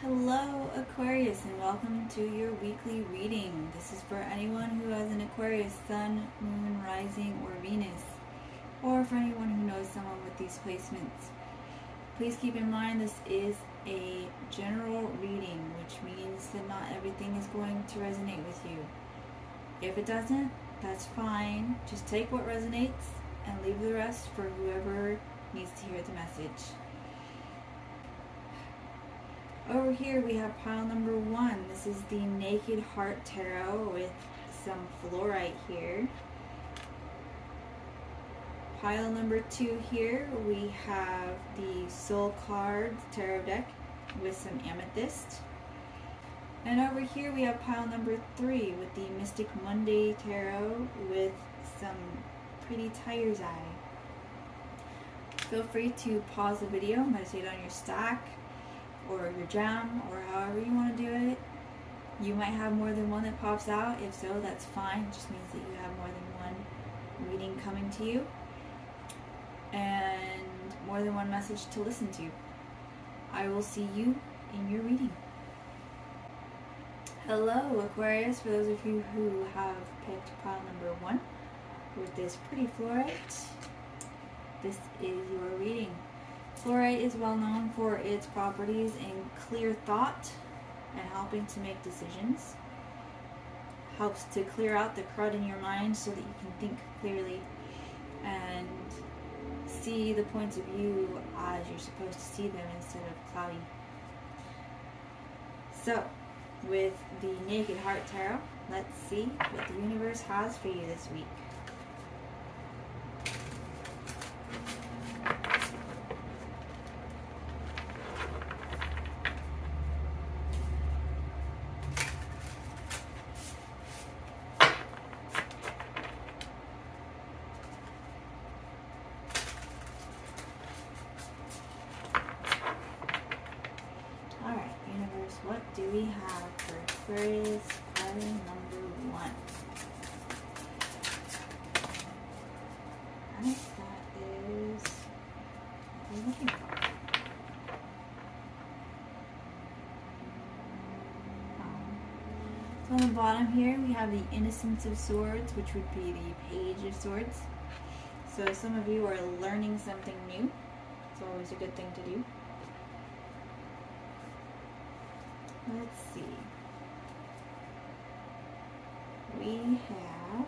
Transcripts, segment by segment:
Hello Aquarius, and welcome to your weekly reading. This is for anyone who has an Aquarius Sun, Moon, Rising, or Venus, or for anyone who knows someone with these placements. Please keep in mind this is a general reading, which means that not everything is going to resonate with you. If it doesn't, that's fine. Just take what resonates and leave the rest for whoever needs to hear the message. Over here we have pile number 1. This is the Naked Heart Tarot with some Flourite here. Pile number 2 here we have the Soul Cards Tarot deck with some Amethyst. And over here we have pile number 3 with the Mystic Monday Tarot with some pretty tiger's eye. Feel free to pause the video, meditate on your stack or your jam, or however you want to do it. You might have more than one that pops out. If so, that's fine. It just means that you have more than one reading coming to you and more than one message to listen to. I will see you in your reading. Hello Aquarius, for those of you who have picked pile number 1 with this pretty Flourite, this is your reading. Flourite is well known for its properties in clear thought and helping to make decisions. Helps to clear out the crud in your mind so that you can think clearly and see the points of view as you're supposed to see them instead of cloudy. So, with the Naked Heart Tarot, let's see what the universe has for you this week. What do we have for Aquarius pile number 1? Alright, that is what we're looking for. So on the bottom here we have the Innocence of Swords, which would be the Page of Swords. So some of you are learning something new. It's always a good thing to do. Let's see. We have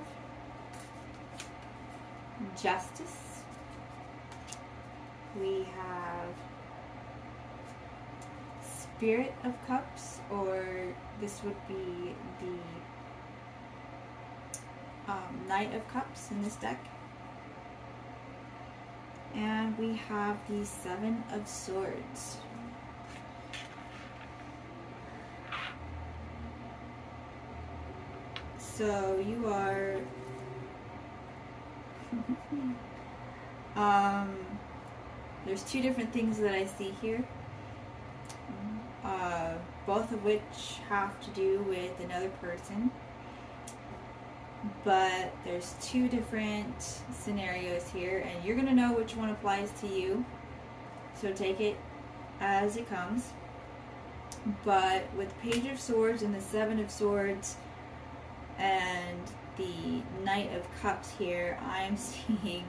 Justice. We have Spirit of Cups, or this would be the Knight of Cups in this deck. And we have the Seven of Swords. So you are there's two different things that I see here, both of which have to do with another person, but there's two different scenarios here, and you're gonna know which one applies to you, so take it as it comes. But with Page of Swords and the Seven of Swords and the Knight of Cups here, I'm seeing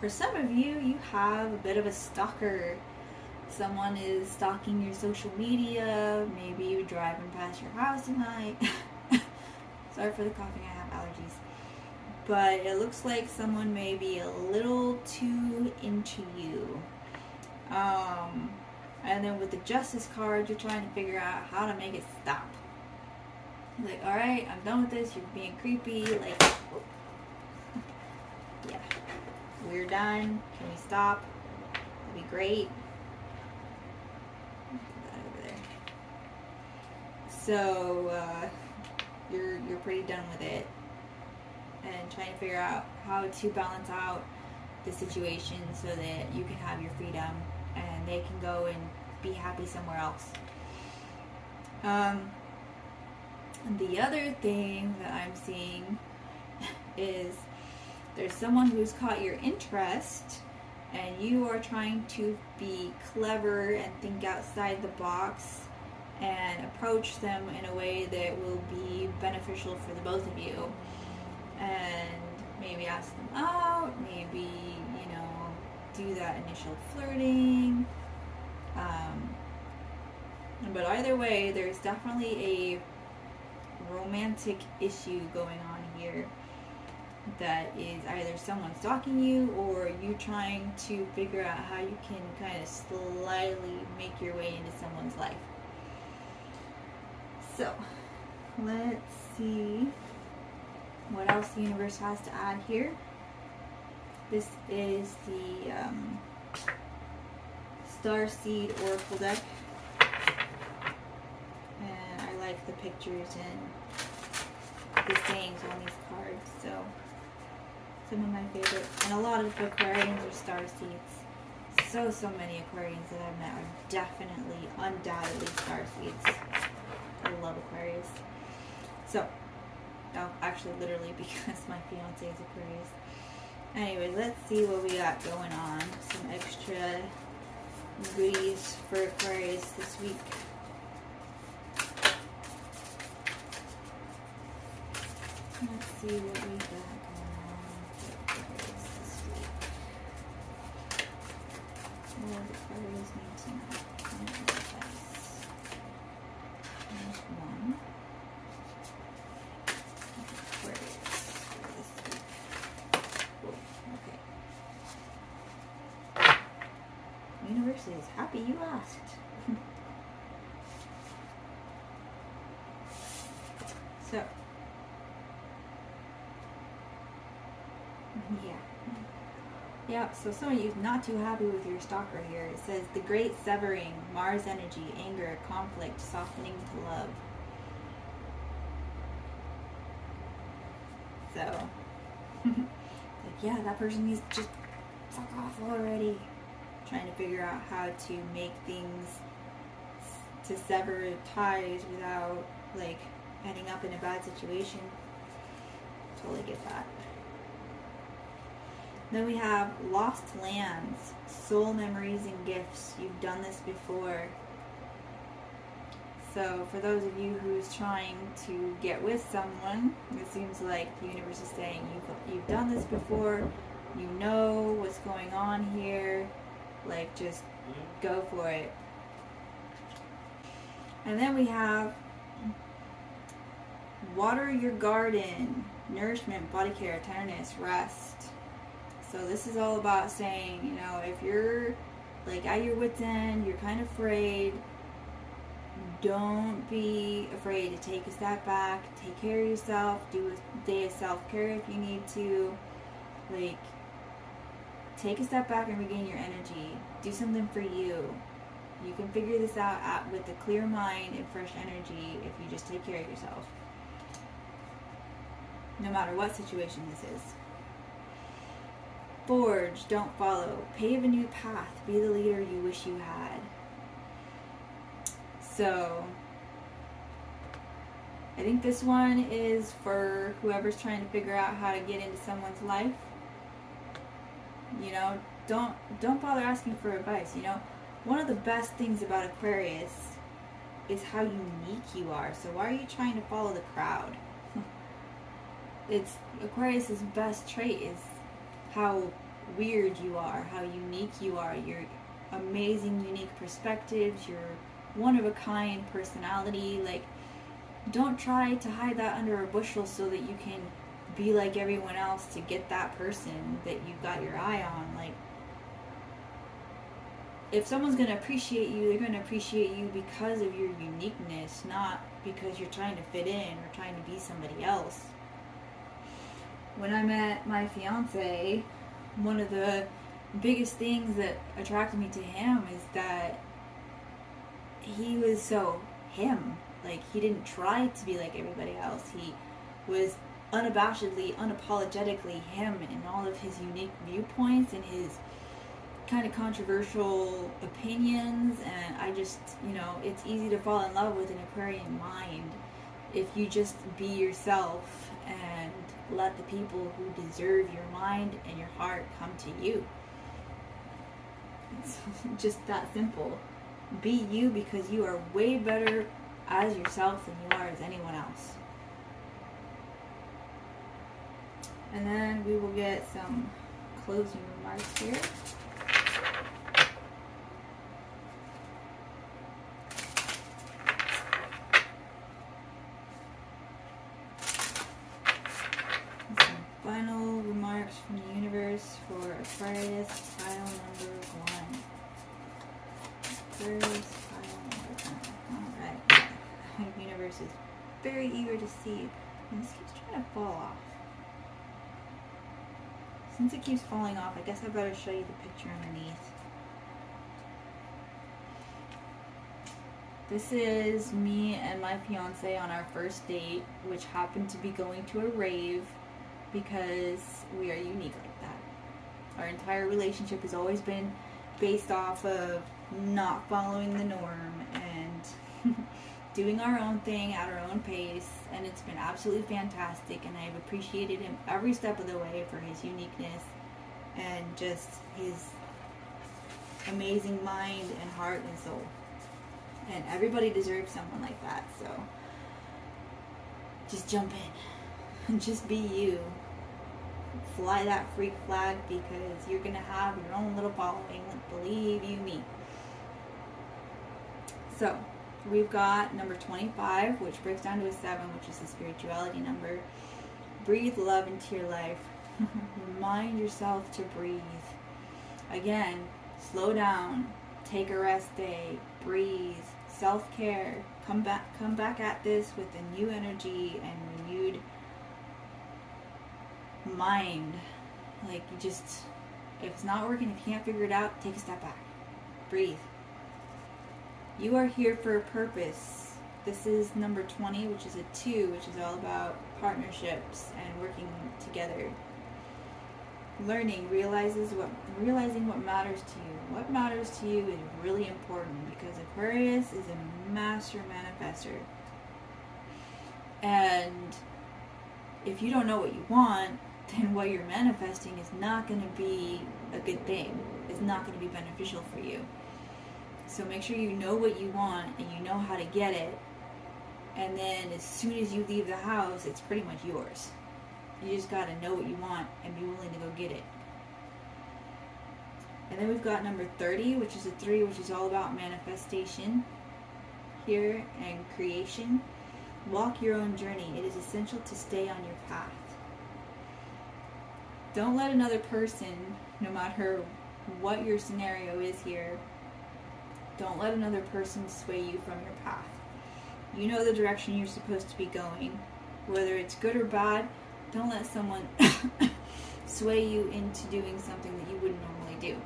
for some of you, you have a bit of a stalker. Someone is stalking your social media. Maybe you're driving past your house at night. Sorry for the coughing, I have allergies. But it looks like someone may be a little too into you. And then with the Justice card, you're trying to figure out how to make it stop. Like, alright, I'm done with this, you're being creepy, like, yeah, we're done, can we stop? That'd be great. Put that over there. So, you're pretty done with it, and trying to figure out how to balance out the situation so that you can have your freedom, and they can go and be happy somewhere else. The other thing that I'm seeing is there's someone who's caught your interest and you are trying to be clever and think outside the box and approach them in a way that will be beneficial for the both of you. And maybe ask them out, maybe, you know, do that initial flirting. But either way, there's definitely a romantic issue going on here that is either someone stalking you or you trying to figure out how you can kind of slightly make your way into someone's life. So, let's see what else the universe has to add here. This is the Starseed Oracle deck. And I like the pictures and the sayings on these cards. So, some of my favorites. And a lot of Aquarians are starseeds. So many Aquarians that I've met are definitely, undoubtedly starseeds. I love Aquarius. So, oh, actually, literally, because my fiance is Aquarius. Anyway, let's see what we got going on. Some extra goodies for Aquarius this week. Let's see what we got going on for Aquarius this week. What does Aquarius need to know? There's one. Aquarius for this week. Cool. Okay. The universe is happy you asked. So, yeah, so some of you not too happy with your stalker here. It says, the great severing, Mars energy, anger, conflict, softening to love. So, like, yeah, that person needs to just fuck off already. Trying to figure out how to make things, to sever ties without, like, ending up in a bad situation. Totally get that. Then we have lost lands, soul memories and gifts. You've done this before. So for those of you who's trying to get with someone, it seems like the universe is saying you've done this before. You know what's going on here. Like, just go for it. And then we have water your garden, nourishment, body care, tenderness, rest. So this is all about saying, you know, if you're like at your wit's end, you're kind of afraid, don't be afraid to take a step back, take care of yourself, do a day of self-care if you need to. Like, take a step back and regain your energy. Do something for you. You can figure this out with a clear mind and fresh energy if you just take care of yourself. No matter what situation this is. Forge, don't follow. Pave a new path. Be the leader you wish you had. So, I think this one is for whoever's trying to figure out how to get into someone's life. You know, don't bother asking for advice. You know, one of the best things about Aquarius is how unique you are. So why are you trying to follow the crowd? It's Aquarius's best trait is how weird you are, how unique you are, your amazing, unique perspectives, your one-of-a-kind personality. Like, don't try to hide that under a bushel so that you can be like everyone else to get that person that you've got your eye on. Like, if someone's going to appreciate you, they're going to appreciate you because of your uniqueness, not because you're trying to fit in or trying to be somebody else. When I met my fiance, one of the biggest things that attracted me to him is that he was so him. Like, he didn't try to be like everybody else. He was unabashedly, unapologetically him in all of his unique viewpoints and his kind of controversial opinions. And I just, you know, it's easy to fall in love with an Aquarian mind if you just be yourself and let the people who deserve your mind and your heart come to you. It's just that simple. Be you, because you are way better as yourself than you are as anyone else. And then we will get some closing remarks here. Some final remarks from the universe for Aquarius pile number 1. Aquarius pile number 1. Alright. The universe is very eager to see. And this keeps trying to fall off. Since it keeps falling off, I guess I better show you the picture underneath. This is me and my fiance on our first date, which happened to be going to a rave, because we are unique like that. Our entire relationship has always been based off of not following the norm and doing our own thing at our own pace, and it's been absolutely fantastic, and I've appreciated him every step of the way for his uniqueness and just his amazing mind and heart and soul. And everybody deserves someone like that, so just jump in and just be you. Fly that freak flag, because you're gonna have your own little following, believe you me. So we've got number 25, which breaks down to a 7, which is the spirituality number. Breathe love into your life. Remind yourself to breathe. Again, slow down. Take a rest day. Breathe. Self-care. Come back at this with a new energy and renewed mind. Like, you just, if it's not working, if you can't figure it out, take a step back. Breathe. You are here for a purpose. This is number 20, which is a 2, which is all about partnerships and working together. Learning, realizing what matters to you. What matters to you is really important, because Aquarius is a master manifester. And if you don't know what you want, then what you're manifesting is not going to be a good thing. It's not going to be beneficial for you. So make sure you know what you want and you know how to get it. And then as soon as you leave the house, it's pretty much yours. You just got to know what you want and be willing to go get it. And then we've got number 30, which is a 3, which is all about manifestation here and creation. Walk your own journey. It is essential to stay on your path. Don't let another person, no matter what your scenario is here, don't let another person sway you from your path. You know the direction you're supposed to be going. Whether it's good or bad, don't let someone sway you into doing something that you wouldn't normally do.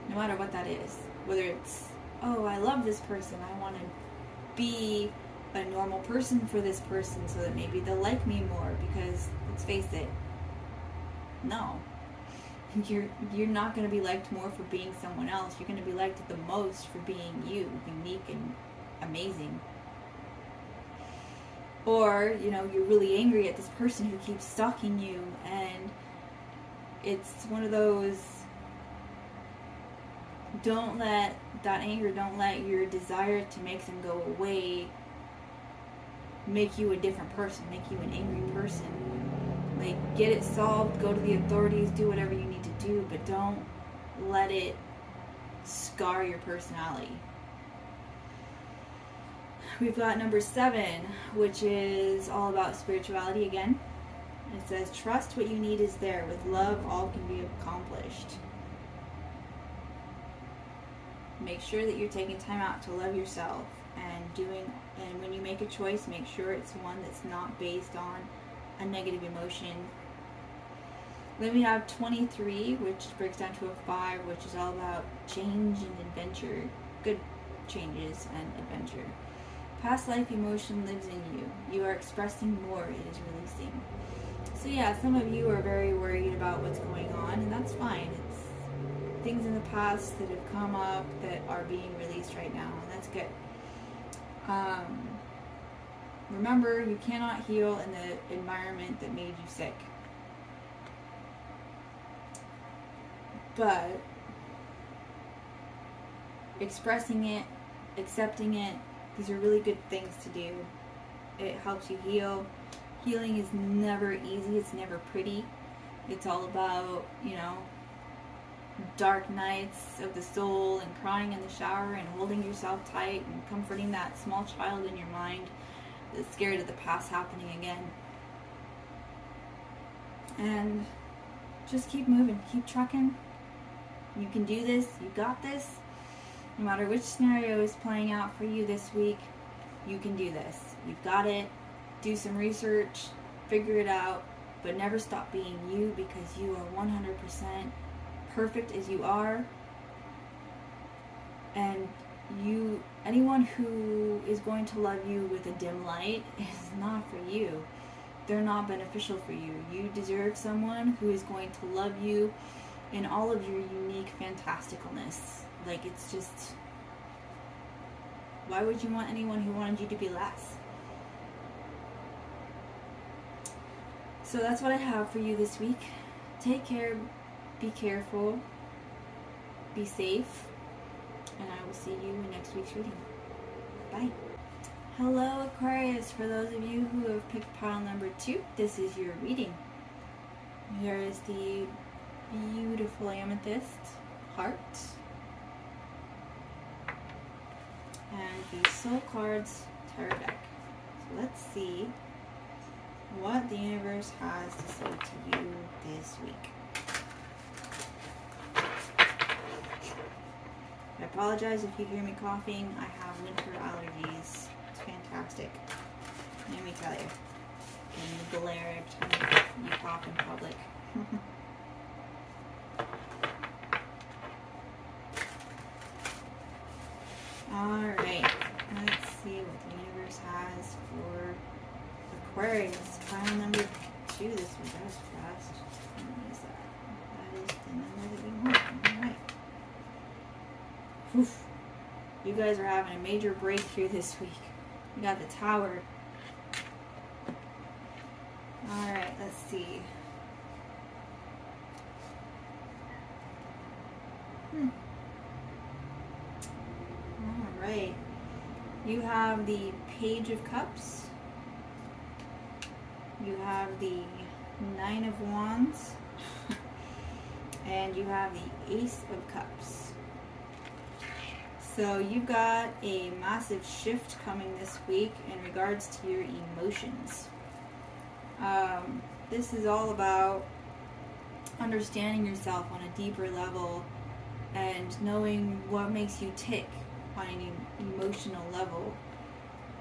No matter what that is. Whether it's, oh, I love this person, I want to be a normal person for this person so that maybe they'll like me more, because let's face it, no. You're not going to be liked more for being someone else. You're going to be liked the most for being you, unique and amazing. Or, you know, you're really angry at this person who keeps stalking you, and it's one of those, don't let that anger, don't let your desire to make them go away make you a different person, make you an angry person. Like, get it solved, go to the authorities, do whatever you need to do, but don't let it scar your personality. We've got number 7, which is all about spirituality again. It says, trust what you need is there. With love, all can be accomplished. Make sure that you're taking time out to love yourself, and when you make a choice, make sure it's one that's not based on a negative emotion. Then we have 23, which breaks down to a 5, which is all about change and adventure. Good changes and adventure. Past life emotion lives in you. You are expressing more, it is releasing. So yeah, some of you are very worried about what's going on, and that's fine. It's things in the past that have come up that are being released right now, and that's good. Remember, you cannot heal in the environment that made you sick. But expressing it, accepting it, these are really good things to do. It helps you heal. Healing is never easy. It's never pretty. It's all about, you know, dark nights of the soul and crying in the shower and holding yourself tight and comforting that small child in your mind that's scared of the past happening again. And just keep moving, keep trucking. You can do this, you got this. No matter which scenario is playing out for you this week, you can do this. You've got it. Do some research, figure it out, but never stop being you, because you are 100% perfect as you are. And anyone who is going to love you with a dim light is not for you. They're not beneficial for you. You deserve someone who is going to love you in all of your unique fantasticalness. Like, it's just, why would you want anyone who wanted you to be less? So that's what I have for you this week. Take care, be careful, be safe, and I will see you in next week's reading. Bye. Hello Aquarius, for those of you who have picked pile number 2, this is your reading. Here is the beautiful Amethyst heart and the Soul Cards Tarot deck. So let's see what the universe has to say to you this week. I apologize if you hear me coughing. I have winter allergies. It's fantastic. Let me tell you. And the glare every time you cough in public. Alright. Let's see what the universe has for Aquarius. Pile number 2 this week. That was fast. What is that? That is the number that we want. Alright. Oof. You guys are having a major breakthrough this week. You got the Tower. Alright, let's see. Alright. You have the Page of Cups. You have the 9 of Wands. And you have the Ace of Cups. So you've got a massive shift coming this week in regards to your emotions. This is all about understanding yourself on a deeper level and knowing what makes you tick on an emotional level.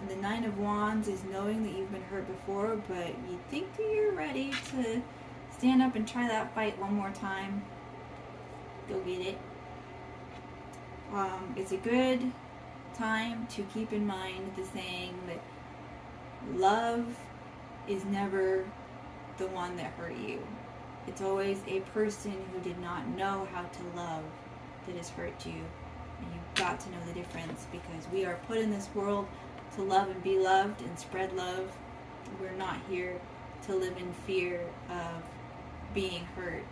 And the 9 of Wands is knowing that you've been hurt before, but you think that you're ready to stand up and try that fight one more time. Go get it. It's a good time to keep in mind the saying that love is never the one that hurt you. It's always a person who did not know how to love that has hurt you. And you've got to know the difference, because we are put in this world to love and be loved and spread love. We're not here to live in fear of being hurt,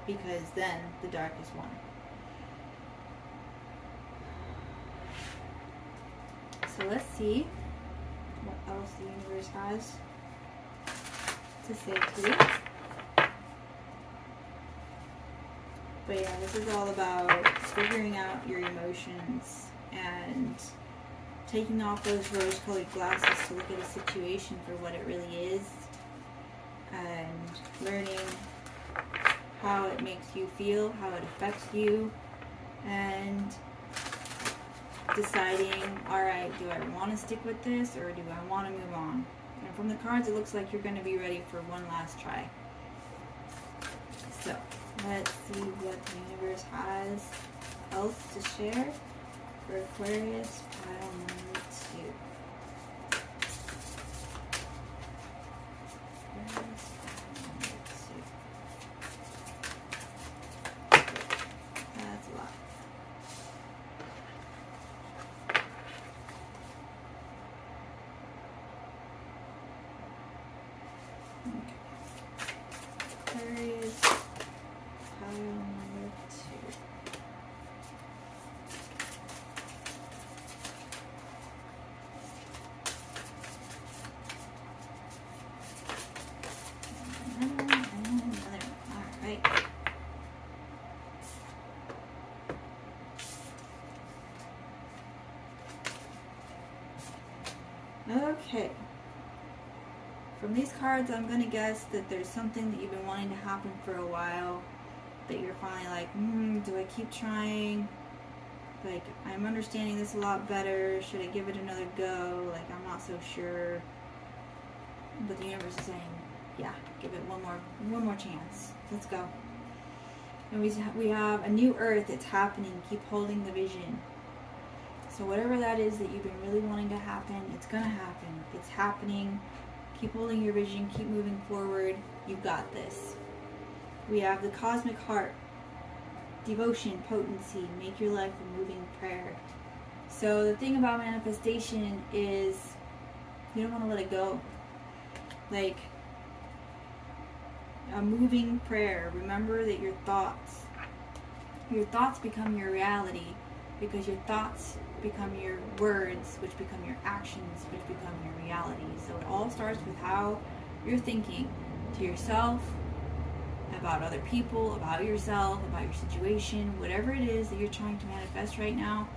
because then the dark is won. So let's see what else the universe has to say to you. But yeah, this is all about figuring out your emotions and taking off those rose-colored glasses to look at a situation for what it really is, and learning how it makes you feel, how it affects you, and deciding, alright, do I want to stick with this or do I want to move on? And from the cards, it looks like you're going to be ready for one last try. So, let's see what the universe has else to share for Aquarius pile number 2. Aquarius pile number 2. That's a lot. Aquarius pile number 2. Okay. From these cards, I'm going to guess that there's something that you've been wanting to happen for a while, that you're finally like, do I keep trying? Like, I'm understanding this a lot better. Should I give it another go? Like, I'm not so sure. But the universe is saying, yeah, give it one more chance. Let's go. And we have a new earth that's happening. Keep holding the vision. So whatever that is that you've been really wanting to happen, it's going to happen. It's happening. Keep holding your vision. Keep moving forward. You've got this. We have the cosmic heart. Devotion, potency, make your life a moving prayer. So the thing about manifestation is you don't want to let it go. Like a moving prayer. Remember that your thoughts become your reality, because your thoughts become your words, which become your actions, which become your reality. So it all starts with how you're thinking to yourself, about other people, about yourself, about your situation, whatever it is that you're trying to manifest right now.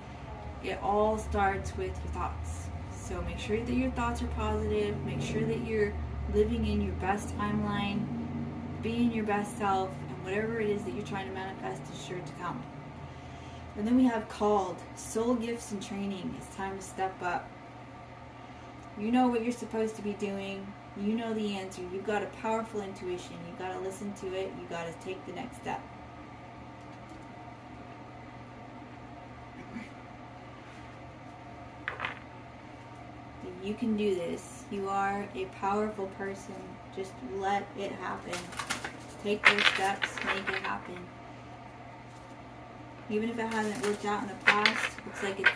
It all starts with your thoughts. So make sure that your thoughts are positive. Make sure that you're living in your best timeline, being your best self, and whatever it is that you're trying to manifest is sure to come. And then we have called, soul gifts and training. It's time to step up. You know what you're supposed to be doing. You know the answer. You've got a powerful intuition. You've got to listen to it. You've got to take the next step. You can do this. You are a powerful person. Just let it happen. Take those steps. Make it happen. Even if it hasn't worked out in the past, it's like it's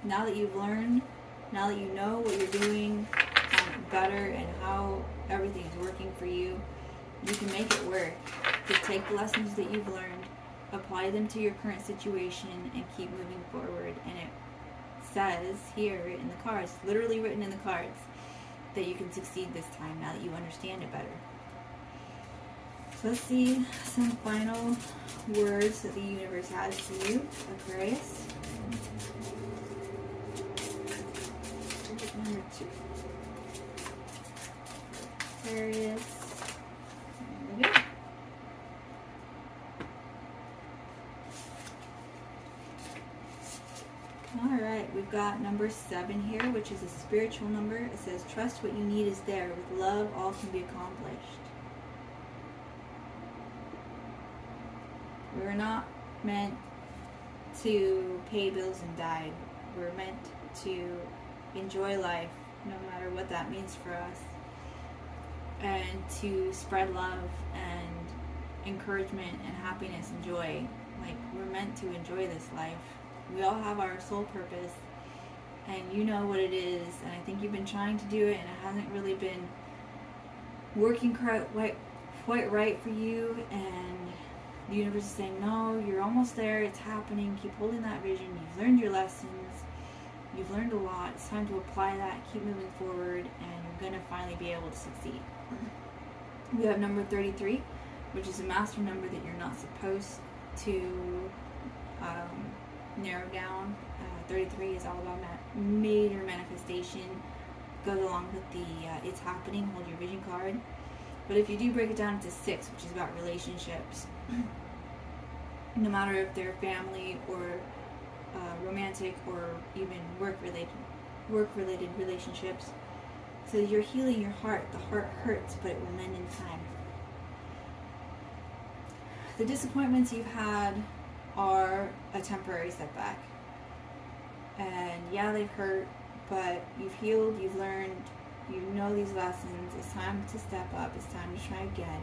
now that you've learned, now that you know what you're doing better and how everything is working for you, you can make it work. Just take the lessons that you've learned, apply them to your current situation, and keep moving forward. And it says here in the cards, literally written in the cards, that you can succeed this time now that you understand it better. So let's see some final words that the universe has for you, Aquarius. Number 2. Aquarius. There we go. Alright, we've got number 7 here, which is a spiritual number. It says, trust what you need is there. With love, all can be accomplished. We're not meant to pay bills and die. We're meant to enjoy life, no matter what that means for us. And to spread love and encouragement and happiness and joy. Like, we're meant to enjoy this life. We all have our soul purpose, and you know what it is, and I think you've been trying to do it, and it hasn't really been working quite right for you, and the universe is saying, no, you're almost there, it's happening, keep holding that vision, you've learned your lessons, you've learned a lot, it's time to apply that, keep moving forward, and you're going to finally be able to succeed. We have number 33, which is a master number that you're not supposed to narrow down. 33 is all about major manifestation. Goes along with the it's happening, hold your vision card. But if you do break it down into 6, which is about relationships, no matter if they're family or romantic or even work-related relationships, so you're healing your heart. The heart hurts, but it will mend in time. The disappointments you've had are a temporary setback. And yeah, they've hurt, but you've healed, you've learned, you know these lessons. It's time to step up. It's time to try again.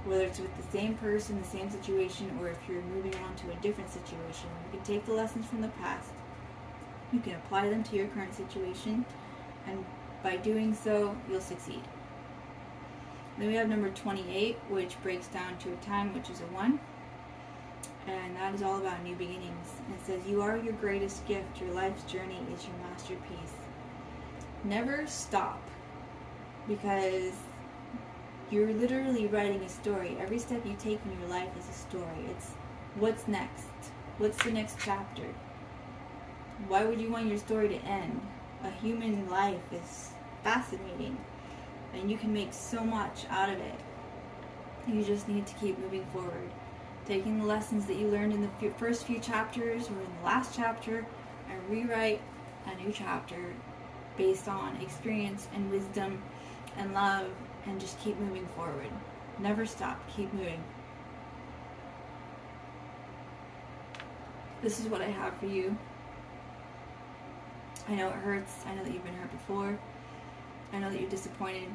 Whether it's with the same person, the same situation, or if you're moving on to a different situation. You can take the lessons from the past. You can apply them to your current situation. And by doing so, you'll succeed. Then we have number 28, which breaks down to a 10, which is a 1. And that is all about new beginnings. And it says, you are your greatest gift. Your life's journey is your masterpiece. Never stop, because you're literally writing a story. Every step you take in your life is a story. It's what's next? What's the next chapter? Why would you want your story to end? A human life is fascinating, and you can make so much out of it. You just need to keep moving forward, taking the lessons that you learned in the first few chapters or in the last chapter, and rewrite a new chapter based on experience and wisdom and love, and just keep moving forward. Never stop. Keep moving. This is what I have for you. I know it hurts. I know that you've been hurt before. I know that you're disappointed,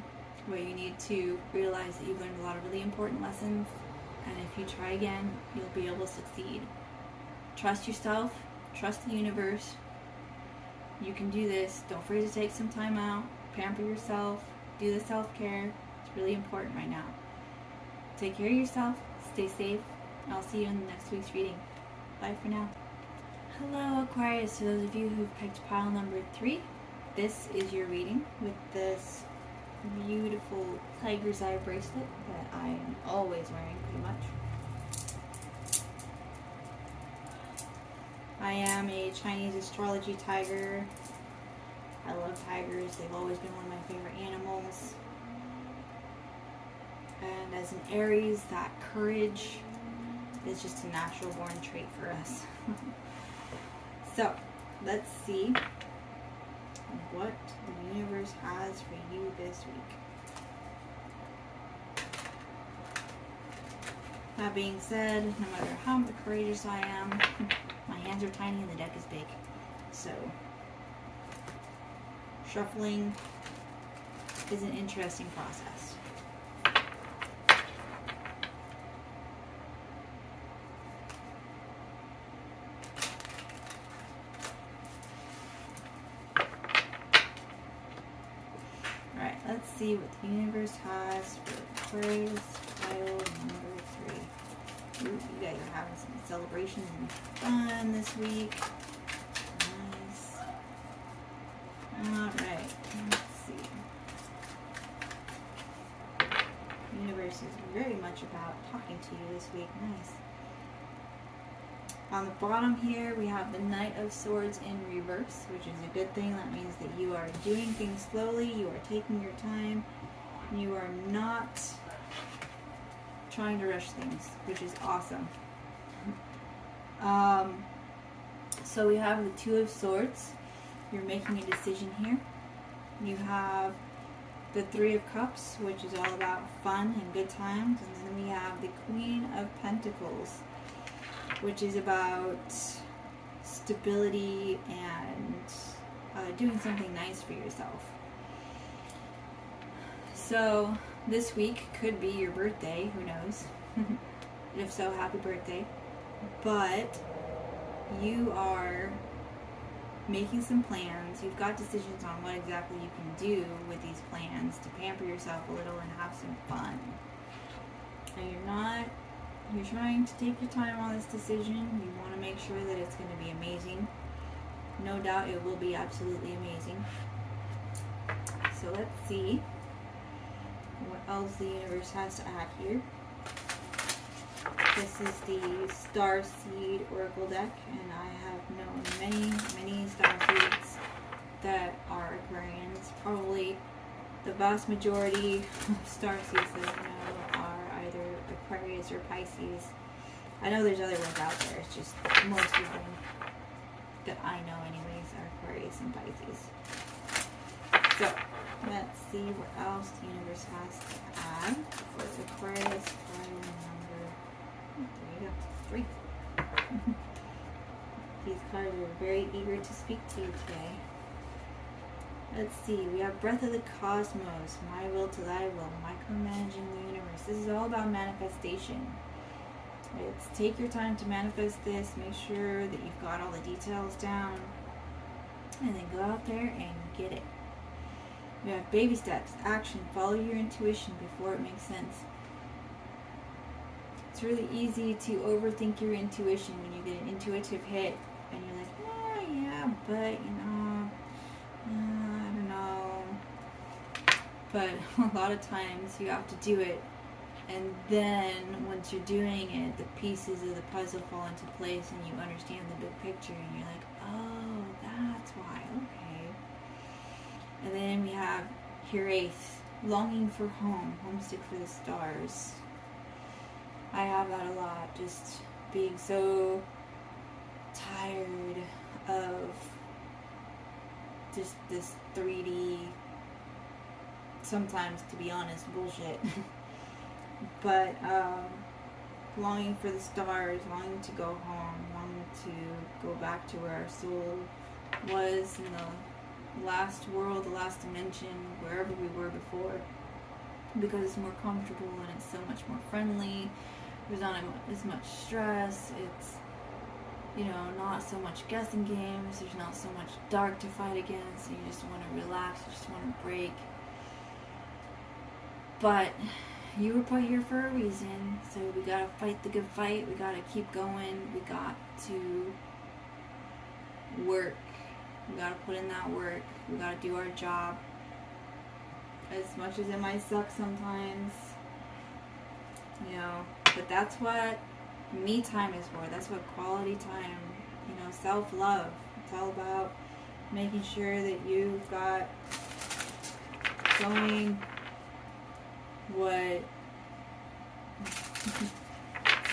but you need to realize that you've learned a lot of really important lessons, and if you try again, you'll be able to succeed. Trust yourself. Trust the universe. You can do this. Don't forget to take some time out. Pamper yourself. Do the self-care. It's really important right now. Take care of yourself. Stay safe. I'll see you in the next week's reading. Bye for now. Hello Aquarius. To those of you who've picked pile number 3, this is your reading with this beautiful tiger's eye bracelet that I am always wearing pretty much. I am a Chinese astrology tiger. I love tigers. They've always been one of my favorite animals. And as an Aries, that courage is just a natural born trait for us. So, let's see what the universe has for you this week. That being said, no matter how courageous I am, my hands are tiny and the deck is big. So, shuffling is an interesting process. Alright, let's see what the universe has for Aquarius pile number 3. Ooh, you guys are having some celebrations and fun this week. Nice. Alright, let's see. The universe is very much about talking to you this week. Nice. On the bottom here, we have the Knight of Swords in reverse, which is a good thing. That means that you are doing things slowly, you are taking your time, you are not trying to rush things, which is awesome. So we have the Two of Swords. You're making a decision here. You have the Three of Cups, which is all about fun and good times. And then we have the Queen of Pentacles, which is about stability and doing something nice for yourself. So this week could be your birthday, who knows? If so, happy birthday. But you are making some plans. You've got decisions on what exactly you can do with these plans to pamper yourself a little and have some fun. And you're trying to take your time on this decision. You want to make sure that it's going to be amazing. No doubt it will be absolutely amazing. So let's see what else the universe has to add here. This is the Starseed Oracle deck, and I have known many Starseeds that are Aquarians. Probably the vast majority of Starseeds that I know are either Aquarius or Pisces. I know there's other ones out there, it's just most of them that I know anyways are Aquarius and Pisces. So, let's see what else the universe has to add for Aquarius pile number, there you go, 3. These cards are very eager to speak to you today. Let's see, we have Breath of the Cosmos, My Will to Thy Will, Micromanaging the Universe. This is all about manifestation. It's take your time to manifest this, make sure that you've got all the details down, and then go out there and get it. We have baby steps, action, follow your intuition before it makes sense. It's really easy to overthink your intuition when you get an intuitive hit, and you're like, oh yeah, but I don't know. But a lot of times you have to do it, and then once you're doing it, the pieces of the puzzle fall into place and you understand the big picture, and you're like, oh, that's why, okay. And then we have Hiraeth, longing for home, homesick for the stars. I have that a lot, just being so tired of just this 3D, sometimes, to be honest, bullshit. But longing for the stars, longing to go home, longing to go back to where our soul was in the last world, the last dimension, wherever we were before, because it's more comfortable and it's so much more friendly. There's not as much stress. It's, you know, not so much guessing games. There's not so much dark to fight against. You just want to relax. You just want to break. But you were put here for a reason, so we gotta fight the good fight. We gotta keep going. We got to work. We gotta put in that work. We gotta do our job. As much as it might suck sometimes, you know, but that's what me time is for. That's what quality time, you know, self-love. It's all about making sure that you've got going what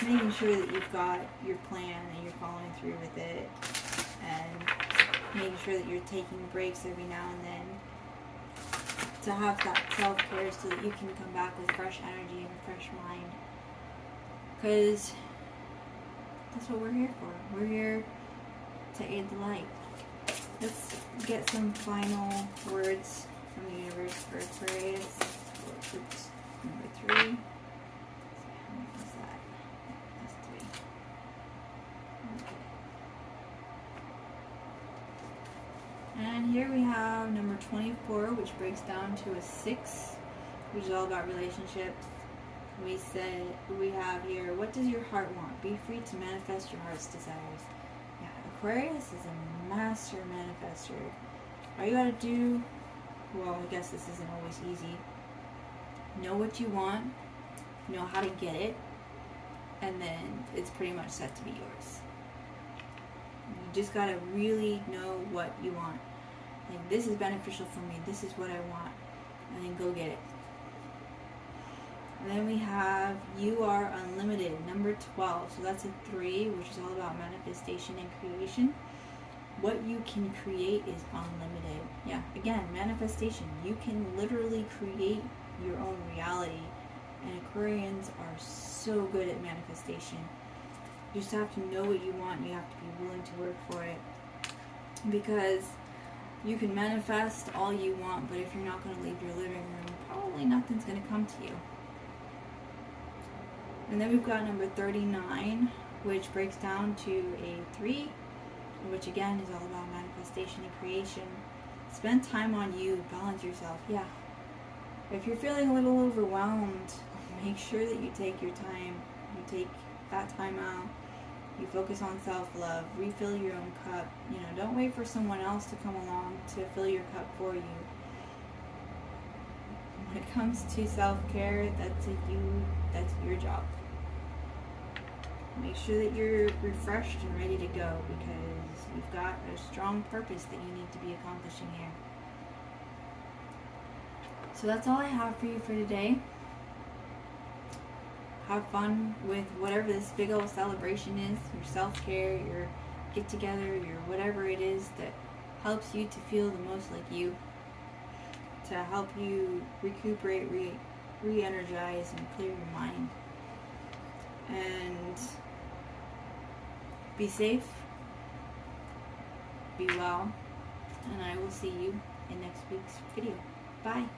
making sure that you've got your plan and you're following through with it, and making sure that you're taking breaks every now and then to have that self-care so that you can come back with fresh energy and a fresh mind, because that's what we're here for. We're here to aid the light. Let's get some final words from the universe for Aquarius. Number 3. How many was that? That's 3. Okay. And here we have number 24, which breaks down to a 6, which is all about relationships. We have here, what does your heart want? Be free to manifest your heart's desires. Yeah, Aquarius is a master manifester. All you gotta do, well, I guess this isn't always easy. Know what you want, know how to get it, and then it's pretty much set to be yours. You just gotta really know what you want. Like, this is beneficial for me, this is what I want, and then go get it. And then we have you are unlimited, number 12. So that's a 3, which is all about manifestation and creation. What you can create is unlimited. Yeah, again, manifestation. You can literally create your own reality. And Aquarians are so good at manifestation. You just have to know what you want. You have to be willing to work for it. Because you can manifest all you want, but if you're not going to leave your living room, probably nothing's going to come to you. And then we've got number 39, which breaks down to a 3, which again is all about manifestation and creation. Spend time on you, balance yourself. Yeah. If you're feeling a little overwhelmed, make sure that you take your time. You take that time out. You focus on self-love. Refill your own cup. You know, don't wait for someone else to come along to fill your cup for you. When it comes to self-care, that's your job. Make sure that you're refreshed and ready to go, because you've got a strong purpose that you need to be accomplishing here. So that's all I have for you for today. Have fun with whatever this big old celebration is, your self-care, your get-together, your whatever it is that helps you to feel the most like you, to help you recuperate, re-energize, and clear your mind. And be safe, be well, and I will see you in next week's video. Bye.